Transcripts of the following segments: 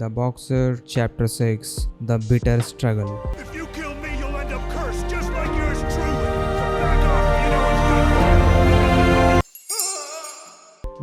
The Boxer, Chapter 6, The Bitter Struggle. If you kill me, you'll end up cursed, just like yours truly. So back off, you know what's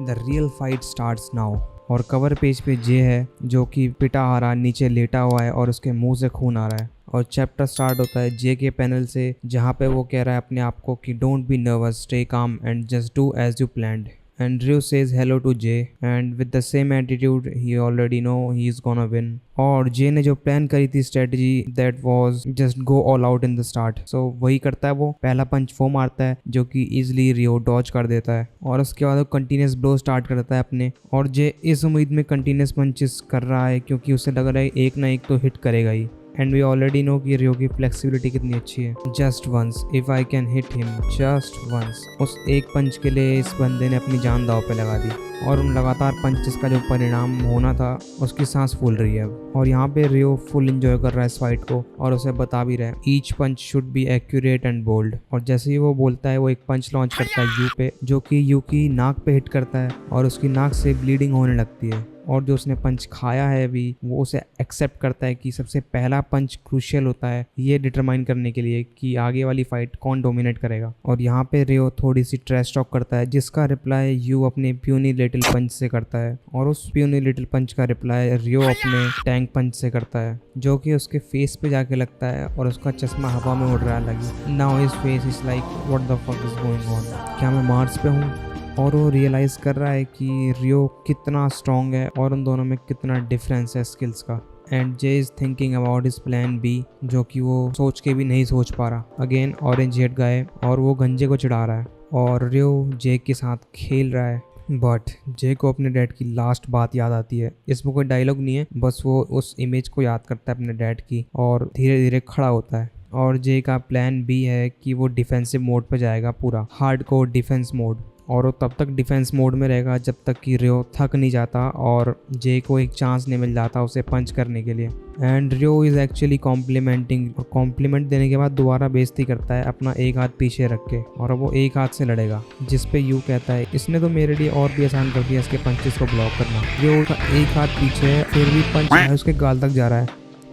The real fight starts now. और cover page पे जे है जो कि पिटा हारा नीचे लेटा हुआ है और उसके मुंह से खून आ रहा है। और चैप्टर स्टार्ट होता है जे के पैनल से, जहाँ पे वो कह रहा है अपने आप को कि don't be nervous, stay calm and just do as you planned. And Ryu says hello to Jay and with the same attitude he already know he's gonna win. और Jay ने जो प्लान करी थी strategy that was just go all out in the start. So वही करता है, वो पहला पंच वो मारता है जो कि easily Ryu डॉज कर देता है और उसके बाद वो कंटिन्यूस ब्लो स्टार्ट करता है अपने। और Jay इस उम्मीद में कंटिन्यूस पंचेस कर रहा है क्योंकि उसे लग रहा है एक ना एक तो हिट करेगा ही। एंड वी ऑलरेडी नो कि रियो की फ्लेक्सिबिलिटी कितनी अच्छी है। Just once if I can hit him, just once. उस एक पंच के लिए इस बंदे ने अपनी जान दांव पे लगा दी और उन लगातार पंचेस का जो परिणाम होना था उसकी सांस फूल रही है अब। और यहाँ पे रियो फुल एंजॉय कर रहा है इस फाइट को और उसे बता भी रहा है each punch should be accurate and bold. और जैसे ही वो बोलता है वो एक पंच लॉन्च करता है यू पे, जो कि यू की नाक पे हिट करता है और उसकी नाक से ब्लीडिंग होने लगती है। और जो उसने पंच खाया है अभी वो उसे एक्सेप्ट करता है कि सबसे पहला पंच क्रूशियल होता है ये डिटरमाइन करने के लिए कि आगे वाली फाइट कौन डोमिनेट करेगा। और यहाँ पे रियो थोड़ी सी ट्रैश टॉक करता है जिसका रिप्लाई यू अपने प्यूनी लिटिल पंच से करता है और उस प्यूनी लिटिल पंच का रिप्लाई रियो अपने टैंक पंच से करता है जो कि उसके फेस पे जाके लगता है और उसका चश्मा हवा में उड़ रहा है लगी। Now his face is like what the fuck is going on, क्या मैं मार्स पे हूँ? और वो रियलाइज़ कर रहा है कि रियो कितना स्ट्रॉन्ग है और उन दोनों में कितना डिफरेंस है स्किल्स का। And J is thinking about his plan B, जो कि वो सोच के भी नहीं सोच पा रहा। अगेन ऑरेंज हेड गाय और वो गंजे को चिढ़ा रहा है और रियो जे के साथ खेल रहा है। बट जे को अपने डैड की लास्ट बात याद आती है। इसमें कोई डायलॉग नहीं है, बस वो उस इमेज को याद करता है अपने डैड की और धीरे धीरे खड़ा होता है। और जे का प्लान बी है कि वो डिफेंसिव मोड पे जाएगा, पूरा हार्डकोर डिफेंस मोड। और वो तब तक डिफेंस मोड में रहेगा जब तक कि रियो थक नहीं जाता और जे को एक चांस नहीं मिल जाता उसे पंच करने के लिए। And Ryu is actually complimenting, और कॉम्प्लीमेंट देने के बाद दोबारा बेइज्जती करता है अपना एक हाथ पीछे रख के और वो एक हाथ से लड़ेगा, जिस पे यू कहता है इसने तो मेरे लिए और भी आसान कर दिया इसके पंचेस को ब्लॉक करना। रियो का एक हाथ पीछे है फिर भी पंच उसके गाल तक जा रहा है,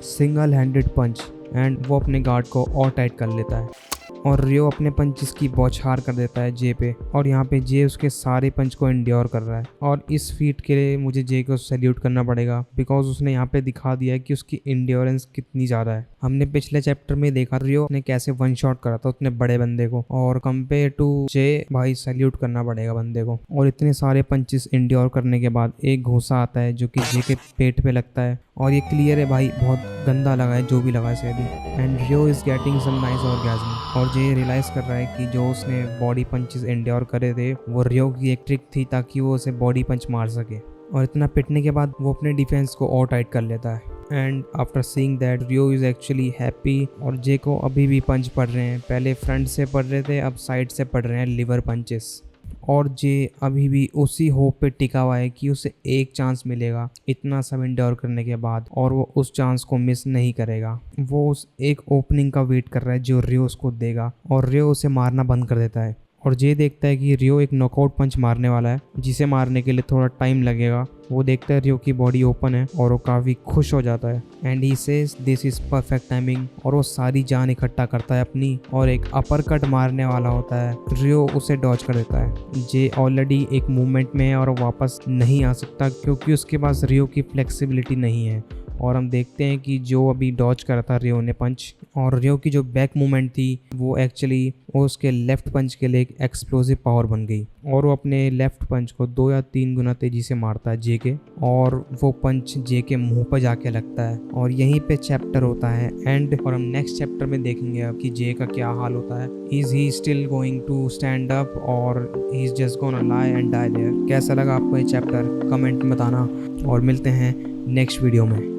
सिंगल हैंडेड पंच। एंड वो अपने गार्ड को और टाइट कर लेता है और रियो अपने पंचेस की बौछार कर देता है जे पे। और यहाँ पे जे उसके सारे पंच को इंड्योर कर रहा है और इस फीट के लिए मुझे जे को सैल्यूट करना पड़ेगा बिकॉज उसने यहाँ पे दिखा दिया है कि उसकी इंड्योरेंस कितनी ज़्यादा है। हमने पिछले चैप्टर में देखा रियो ने कैसे वन शॉट करा था उतने बड़े बंदे को, और कंपेयर टू जे भाई सैल्यूट करना पड़ेगा बंदे को। और इतने सारे पंचेस इंड्योर करने के बाद एक घूसा आता है जो कि जे के पेट पे लगता है और ये क्लियर है भाई बहुत गंदा लगा है जो भी लगा है अभी। And Ryu is getting some nice orgasm और जे रियलाइज कर रहा है कि जो उसने बॉडी पंचेस इंड्योर करे थे वो रियो की एक ट्रिक थी ताकि वो उसे बॉडी पंच मार सके। और इतना पिटने के बाद वो अपने डिफेंस को और टाइट कर लेता है। And after seeing that Rio is actually happy और जे को अभी भी पंच पड़ रहे हैं, पहले फ्रंट से पड़ रहे थे अब साइड से पड़ रहे हैं लिवर पंचेस। और जे अभी भी उसी होप पे टिका हुआ है कि उसे एक चांस मिलेगा इतना सब इंड्योर करने के बाद और वो उस चांस को मिस नहीं करेगा। वो उस एक ओपनिंग का वेट कर रहा है जो रियो उसको देगा और रियो उसे मारना बंद कर देता है। और जे देखता है कि रियो एक नॉकआउट पंच मारने वाला है जिसे मारने के लिए थोड़ा टाइम लगेगा। वो देखता है रियो की बॉडी ओपन है और वो काफ़ी खुश हो जाता है। And he says this is perfect timing और वो सारी जान इकट्ठा करता है अपनी और एक अपर कट मारने वाला होता है। रियो उसे डॉज कर देता है। जे ऑलरेडी एक मूवमेंट में है और वापस नहीं आ सकता क्योंकि उसके पास रियो की फ्लेक्सिबिलिटी नहीं है। और हम देखते हैं कि जो अभी डॉज करा था रियो ने पंच, और रियो की जो बैक मूवमेंट थी वो एक्चुअली वो उसके लेफ्ट पंच के लिए एक एक्सप्लोसिव पावर बन गई और वो अपने लेफ्ट पंच को 2 या 3 गुना तेजी से मारता है जे के, और वो पंच जे के मुंह पर जाके लगता है। और यहीं पे चैप्टर होता है एंड। और हम नेक्स्ट चैप्टर में देखेंगे अब कि जे का क्या हाल होता है। Is he still going to stand up और he is just gonna lie and die there. कैसा लगा आपको ये चैप्टर कमेंट में बताना और मिलते हैं नेक्स्ट वीडियो में।